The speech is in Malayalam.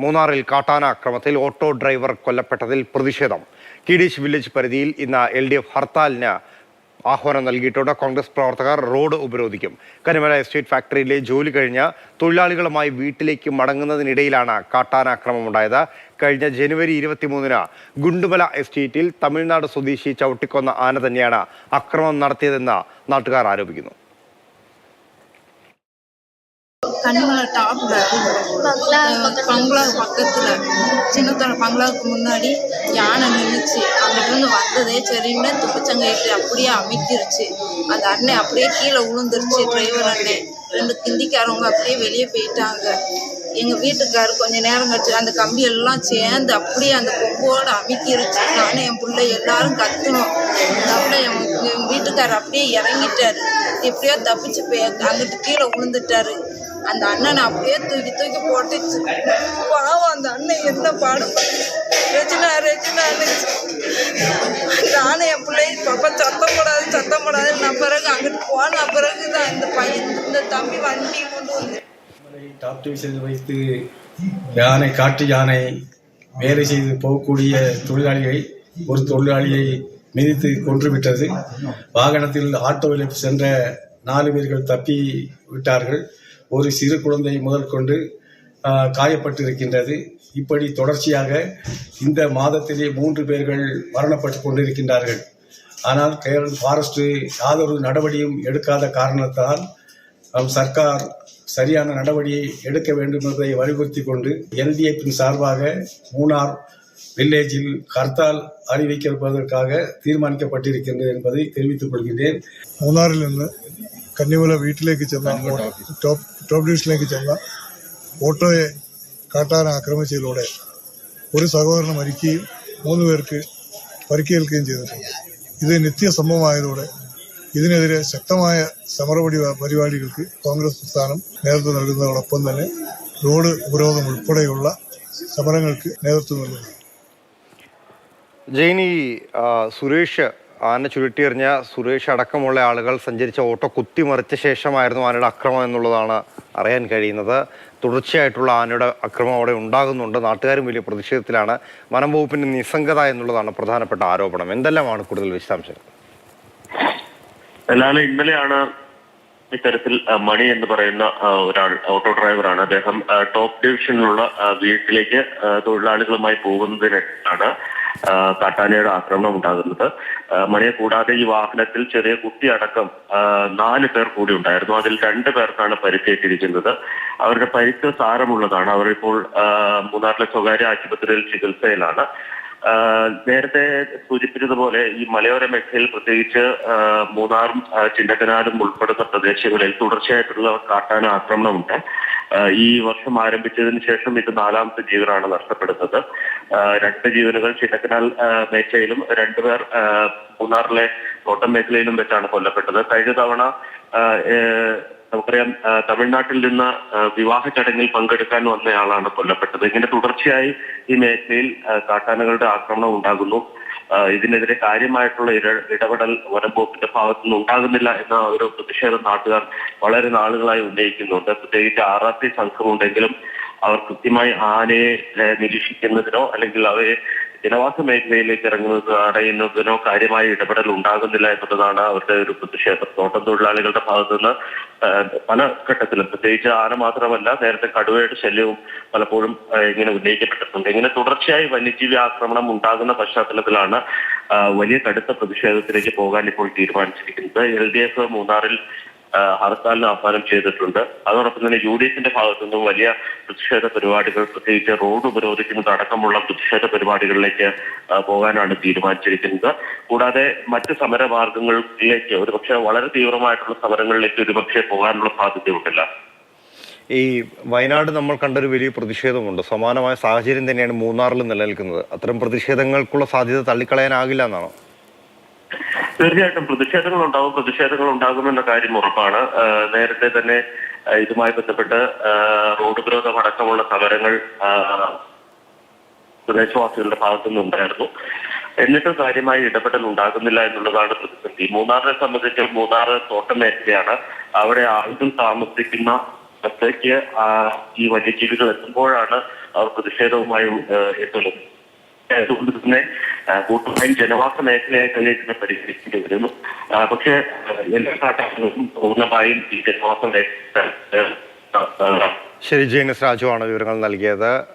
മൂന്നാറിൽ കാട്ടാന ആക്രമണത്തിൽ ഓട്ടോ ഡ്രൈവർ കൊല്ലപ്പെട്ടതിൽ പ്രതിഷേധം. കീടീഷ് വില്ലേജ് പരിധിയിൽ ഇന്ന് LDF ഹർത്താലിന് ആഹ്വാനം നൽകിയിട്ടുണ്ട്. കോൺഗ്രസ് പ്രവർത്തകർ റോഡ് ഉപരോധിക്കും. കനിമല എസ്റ്റേറ്റ് ഫാക്ടറിയിലെ ജോലി കഴിഞ്ഞ് തൊഴിലാളികളുമായി വീട്ടിലേക്ക് മടങ്ങുന്നതിനിടയിലാണ് കാട്ടാനാക്രമണം ഉണ്ടായത്. കഴിഞ്ഞ ജനുവരി 23-ന് ഗുണ്ടുമല എസ്റ്റേറ്റിൽ തമിഴ്നാട് സ്വദേശി ചവിട്ടിക്കൊന്ന ആന തന്നെയാണ് ആക്രമണം നടത്തിയതെന്ന് നാട്ടുകാർ ആരോപിക്കുന്നു. கனிமலை டாப்ல பங்களா பக்கத்துல சின்னத்தோட பங்களாவுக்கு முன்னாடி யானை நின்றுச்சு. அங்கிட்டிருந்து வந்ததே சரின்னு துப்பச்சங்கைட்டு அப்படியே அமைக்கிருச்சு. அந்த அண்ணன் அப்படியே கீழே விழுந்துருச்சு. டிரைவர் அண்ணன் 2 கிந்திக்காரவங்க அப்படியே வெளியே போயிட்டாங்க. எங்கள் வீட்டுக்காரர் கொஞ்சம் நேரம் கழிச்சு அந்த கம்பி எல்லாம் சேர்ந்து அப்படியே அந்த கொம்போடு அமைக்கிருச்சு. நானும் என் பிள்ளை எல்லாரும் கத்தணும். அப்படியே எங்கள் வீட்டுக்காரர் அப்படியே இறங்கிட்டாரு. எப்படியோ தப்பிச்சு அங்கிட்டு கீழே விழுந்துட்டாரு. அந்த அண்ணனை அப்படியே தூக்கி போட்டுச்சு. பாவம் அந்த அண்ணன் என்ன பாடுபட்டு ரெஜினா நானும் என் பிள்ளைய பாப்பா சத்தம் போடாது நான் பிறகு அங்கிட்டு போன பிறகுதான் இந்த தம்பி வண்டி கொண்டு வந்து டாப் டிவிஷனில் வைத்து காட்டு யானை வேலை செய்து போகக்கூடிய ஒரு தொழிலாளியை மிதித்து கொன்றுவிட்டது. வாகனத்தில் ஆட்டோவில் சென்ற 4 பேர்கள் தப்பி விட்டார்கள். ஒரு சிறு குழந்தை முதல் கொண்டு காயப்பட்டிருக்கின்றது. இப்படி தொடர்ச்சியாக இந்த மாதத்திலே 3 பேர்கள் மரணப்பட்டு கொண்டிருக்கின்றார்கள். ஆனால் கேரள ஃபாரஸ்ட் யாதொரு நடவடிக்கையும் எடுக்காத காரணத்தால் சர்க்கார் சரியான நடவடிக்கை எடுக்க வேண்டும் என்பதை வலியுறுத்தி கொண்டு LDF சார்பாக மூணார் வில்லேஜில் ஹர்த்தால் அறிவிக்கப்படுவதற்காக தீர்மானிக்கப்பட்டிருக்கின்றது என்பதை தெரிவித்துக் கொள்கின்றேன். മൂന്നാറിൽ നിന്ന് കന്നിമല വീട്ടിലേക്ക് ചെന്ന ടോപ്പ് ഡിവിഷനിലേക്ക് ചെന്ന ഓട്ടോയെ കാട്ടാന ആക്രമിച്ചതിലൂടെ ഒരു സഹോദരനെ മരിക്കുകയും 3 പേർക്ക് പരിക്കേൽക്കുകയും ചെയ്തിട്ടുണ്ട്. ഇത് നിത്യസംഭവമായതോടെ ഇതിനെതിരെ ശക്തമായ പരിപാടികൾക്ക് കോൺഗ്രസ് പ്രസ്ഥാനം നേതൃത്വം നൽകുന്നതോടൊപ്പം തന്നെ റോഡ് ഉപരോധം ഉൾപ്പെടെയുള്ള സമരങ്ങൾക്ക് നേതൃത്വം നൽകുന്നു. ജെയിനി, സുരേഷ് ആന ചുരുട്ടിയെറിഞ്ഞ സുരേഷ് അടക്കമുള്ള ആളുകൾ സഞ്ചരിച്ച ഓട്ടോ കുത്തിമറിച്ച ശേഷമായിരുന്നു ആനയുടെ അക്രമം എന്നുള്ളതാണ് അറിയാൻ കഴിയുന്നത്. തുടർച്ചയായിട്ടുള്ള ആനയുടെ അക്രമം അവിടെ ഉണ്ടാകുന്നുണ്ട്. നാട്ടുകാരും വലിയ പ്രതിഷേധത്തിലാണ്. വനം വകുപ്പിന്റെ നിസ്സംഗത എന്നുള്ളതാണ് പ്രധാനപ്പെട്ട ആരോപണം. എന്തെല്ലാമാണ് കൂടുതൽ വിശദാംശങ്ങൾ? ഇന്നലെയാണ് ഇത്തരത്തിൽ മണി എന്ന് പറയുന്ന ഒരാൾ ഓട്ടോ ഡ്രൈവറാണ്. അദ്ദേഹം ടോപ്പ് ഡിവിഷനിലുള്ള വീട്ടിലേക്ക് തൊഴിലാളികളുമായി പോകുന്നതിനാണ് കാട്ടാനയുടെ ആക്രമണം ഉണ്ടാകുന്നത്. മണിയെ കൂടാതെ ഈ വാഹനത്തിൽ ചെറിയ കുട്ടി അടക്കം 4 പേർ കൂടി ഉണ്ടായിരുന്നു. അതിൽ 2 പേർക്കാണ് പരിക്കേറ്റിരിക്കുന്നത്. അവരുടെ പരിക്ക് സാരമുള്ളതാണ്. അവരിപ്പോൾ മൂന്നാറിലെ സ്വകാര്യ ആശുപത്രിയിൽ ചികിത്സയിലാണ്. നേരത്തെ സൂചിപ്പിച്ചതുപോലെ ഈ മലയോര മേഖലയിൽ പ്രത്യേകിച്ച് മൂന്നാറും ചിന്നക്കനാലും ഉൾപ്പെടുന്ന പ്രദേശങ്ങളിൽ തുടർച്ചയായിട്ടുള്ള കാട്ടാന ആക്രമണമുണ്ട്. ഈ വർഷം ആരംഭിച്ചതിന് ശേഷം ഇത് 4ാമത്തെ ജീവനാണ് നഷ്ടപ്പെടുന്നത്. 2 ജീവനുകൾ ചിന്നക്കനാൽ മേഖലയിലും 2 പേർ മൂന്നാറിലെ തോട്ടം മേഖലയിലും വെച്ചാണ് കൊല്ലപ്പെട്ടത്. കഴിഞ്ഞ തവണ നമുക്കറിയാം തമിഴ്നാട്ടിൽ നിന്ന് വിവാഹ ചടങ്ങിൽ പങ്കെടുക്കാൻ വന്നയാളാണ് കൊല്ലപ്പെട്ടത്. ഇങ്ങനെ തുടർച്ചയായി ഈ മേഖലയിൽ കാട്ടാനകളുടെ ആക്രമണം ഉണ്ടാകുന്നു. ഇതിനെതിരെ കാര്യമായിട്ടുള്ള ഇടപെടൽ വനം വകുപ്പിന്റെ ഭാഗത്തുനിന്ന് ഉണ്ടാകുന്നില്ല എന്ന ഒരു പ്രതിഷേധം നാട്ടുകാർ വളരെ നാളുകളായി ഉന്നയിക്കുന്നുണ്ട്. പ്രത്യേകിച്ച് RRT സംഘമുണ്ടെങ്കിലും അവർ കൃത്യമായി ആനയെ നിരീക്ഷിക്കുന്നതിനോ അല്ലെങ്കിൽ അവയെ ജനവാസ മേഖലയിലേക്ക് തടയുന്നതിനോ കാര്യമായ ഇടപെടൽ ഉണ്ടാകുന്നില്ല എന്നുള്ളതാണ് അവരുടെ ഒരു പ്രതിഷേധം. തോട്ടം തൊഴിലാളികളുടെ ഭാഗത്തുനിന്ന് പല ഘട്ടത്തിലും, പ്രത്യേകിച്ച് ആന മാത്രമല്ല നേരത്തെ കടുവയുടെ ശല്യവും പലപ്പോഴും ഇങ്ങനെ ഉന്നയിക്കപ്പെട്ടിട്ടുണ്ട്. ഇങ്ങനെ തുടർച്ചയായി വന്യജീവി ആക്രമണം ഉണ്ടാകുന്ന പശ്ചാത്തലത്തിലാണ് വലിയ കടുത്ത പ്രതിഷേധത്തിലേക്ക് പോകാൻ ഇപ്പോൾ തീരുമാനിച്ചിരിക്കുന്നത്. LDF മൂന്നാറിൽ ഹർത്താലിന് ആഹ്വാനം ചെയ്തിട്ടുണ്ട്. അതോടൊപ്പം തന്നെ UDFന്റെ ഭാഗത്തുനിന്നും വലിയ പ്രതിഷേധ പരിപാടികൾ, പ്രത്യേകിച്ച് റോഡ് ഉപരോധിക്കുന്നത് അടക്കമുള്ള പ്രതിഷേധ പരിപാടികളിലേക്ക് പോകാനാണ് തീരുമാനിച്ചിരിക്കുന്നത്. കൂടാതെ മറ്റ് സമരമാർഗങ്ങളിലേക്ക് ഒരുപക്ഷെ വളരെ തീവ്രമായിട്ടുള്ള സമരങ്ങളിലേക്ക് ഒരുപക്ഷെ പോകാനുള്ള സാധ്യതയുണ്ടല്ല. ഈ വയനാട് നമ്മൾ കണ്ടൊരു വലിയ പ്രതിഷേധമുണ്ട്. സമാനമായ സാഹചര്യം തന്നെയാണ് മൂന്നാറിൽ നിലനിൽക്കുന്നത്. അത്തരം പ്രതിഷേധങ്ങൾക്കുള്ള സാധ്യത തള്ളിക്കളയാനാകില്ല എന്നാണോ? തീർച്ചയായിട്ടും പ്രതിഷേധങ്ങൾ ഉണ്ടാകുമെന്ന കാര്യം ഉറപ്പാണ്. നേരത്തെ തന്നെ ഇതുമായി ബന്ധപ്പെട്ട് റോഡ് ഉപരോധം അടക്കമുള്ള സമരങ്ങൾ പ്രദേശവാസികളുടെ ഭാഗത്തുനിന്നുണ്ടായിരുന്നു. എന്നിട്ടും കാര്യമായി ഇടപെടൽ ഉണ്ടാകുന്നില്ല എന്നുള്ളതാണ് പ്രതിസന്ധി. മൂന്നാറിനെ സംബന്ധിച്ച് മൂന്നാർ തോട്ടം മേഖലയാണ്. അവിടെ ആളുകൾ താമസിക്കുന്ന ക്ക് ഈ വന്യജീവികൾ എത്തുമ്പോഴാണ് അവർ പ്രതിഷേധവുമായും എത്തുന്നത്. അതുകൊണ്ട് തന്നെ പൂർണ്ണമായും ജനവാസ മേഖലയായി തന്നെ ഇതിനെ പരിഹരിക്കേണ്ടി വരുന്നു. പക്ഷേ എല്ലാ കാട്ടാനകളും പൂർണ്ണമായും ഈ ജനവാസ മേഖല ശരി, ജെയിനസ് രാജു ആണ് വിവരങ്ങൾ നൽകിയത്.